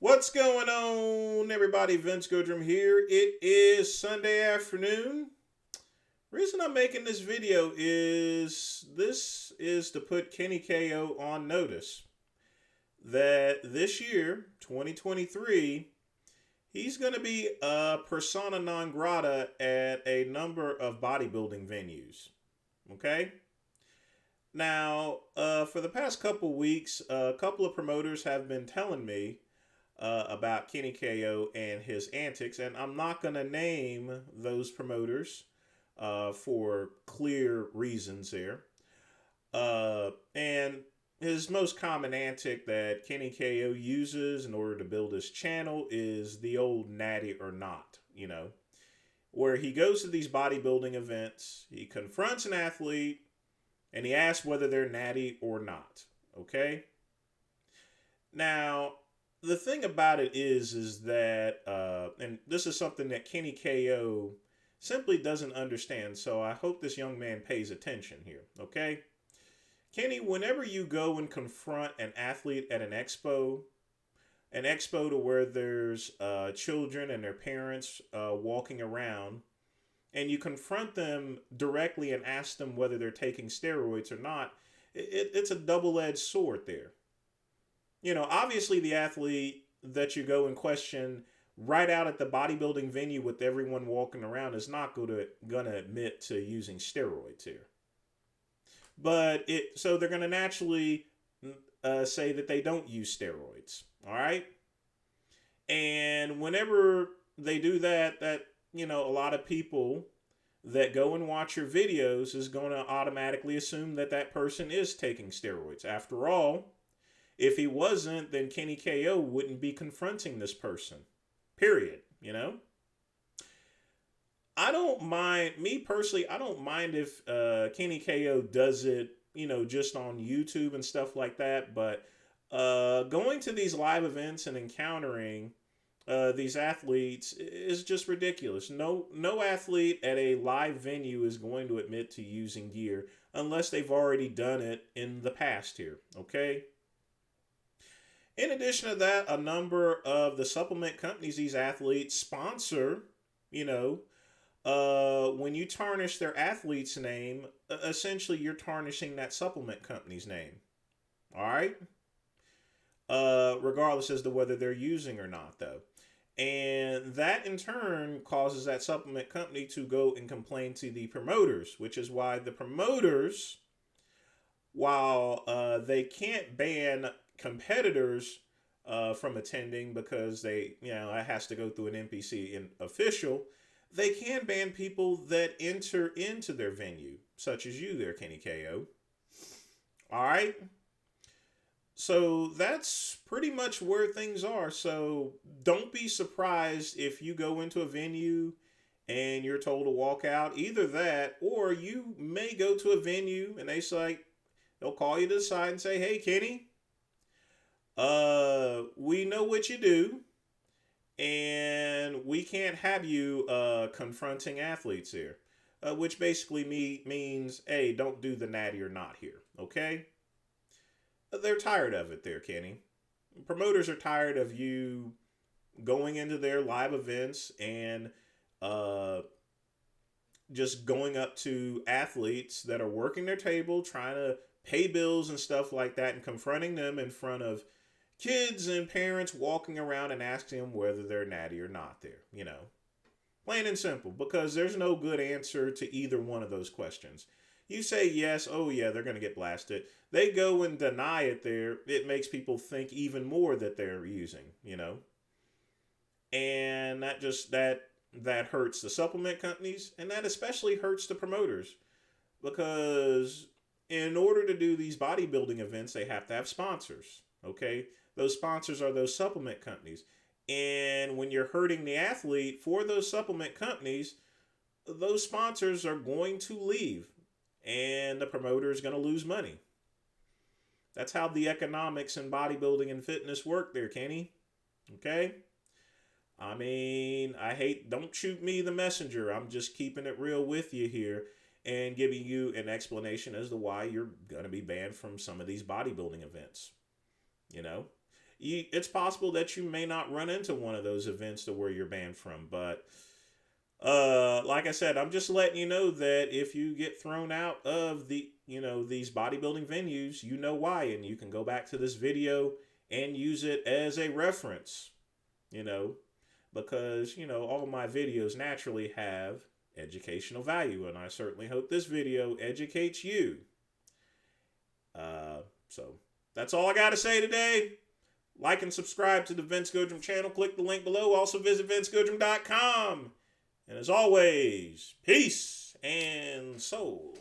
What's going on, everybody? Vince Goodrum here. It is Sunday afternoon. Reason I'm making this video is to put Kenny KO on notice that this year, 2023, he's going to be a persona non grata at a number of bodybuilding venues. Okay? Now, for the past couple weeks, a couple of promoters have been telling me about Kenny KO and his antics, and I'm not going to name those promoters for clear reasons there. And his most common antic that Kenny KO uses in order to build his channel is the old natty or not, where he goes to these bodybuilding events, he confronts an athlete, and he asks whether they're natty or not. Okay? Now, the thing about it is that, and this is something that Kenny KO simply doesn't understand. So I hope this young man pays attention here. Okay, Kenny, whenever you go and confront an athlete at an expo to where there's children and their parents walking around, and you confront them directly and ask them whether they're taking steroids or not, it's a double-edged sword there. Obviously the athlete that you go and question right out at the bodybuilding venue with everyone walking around is not gonna admit to using steroids here. But they're gonna naturally say that they don't use steroids. All right, and whenever they do that, a lot of people that go and watch your videos is going to automatically assume that that person is taking steroids. After all, if he wasn't, then Kenny KO wouldn't be confronting this person. Period. I don't mind, me personally, I don't mind if Kenny KO does it, just on YouTube and stuff like that. But going to these live events and encountering these athletes is just ridiculous. No athlete at a live venue is going to admit to using gear unless they've already done it in the past here. Okay? In addition to that, a number of the supplement companies these athletes sponsor, when you tarnish their athlete's name, essentially you're tarnishing that supplement company's name. All right? Regardless as to whether they're using or not, though. And that in turn causes that supplement company to go and complain to the promoters, which is why the promoters, while they can't ban competitors from attending because it has to go through an NPC official, they can ban people that enter into their venue, such as you there, Kenny KO. All right. So that's pretty much where things are. So don't be surprised if you go into a venue and you're told to walk out. Either that, or you may go to a venue and they'll call you to the side and say, "Hey, Kenny, we know what you do, and we can't have you confronting athletes here," which basically means, "Hey, don't do the natty or not here." Okay. They're tired of it there, Kenny. Promoters are tired of you going into their live events and uh, just going up to athletes that are working their table, trying to pay bills and stuff like that, and confronting them in front of kids and parents walking around and asking them whether they're natty or not there. Plain and simple, because there's no good answer to either one of those questions. You say yes, oh yeah, they're going to get blasted. They go and deny it there. It makes people think even more that they're using. And that hurts the supplement companies, and that especially hurts the promoters, because in order to do these bodybuilding events, they have to have sponsors. Okay? Those sponsors are those supplement companies. And when you're hurting the athlete for those supplement companies, those sponsors are going to leave, and the promoter is going to lose money. That's how the economics in bodybuilding and fitness work there, Kenny. Okay? I mean, don't shoot me the messenger. I'm just keeping it real with you here and giving you an explanation as to why you're going to be banned from some of these bodybuilding events. You know? it's possible that you may not run into one of those events to where you're banned from. But like I said, I'm just letting you know that if you get thrown out of these bodybuilding venues, you know why, and you can go back to this video and use it as a reference, because, all my videos naturally have educational value, and I certainly hope this video educates you. So that's all I got to say today. Like and subscribe to the Vince Goodrum channel. Click the link below. Also visit vincegoodrum.com. And as always, peace and soul.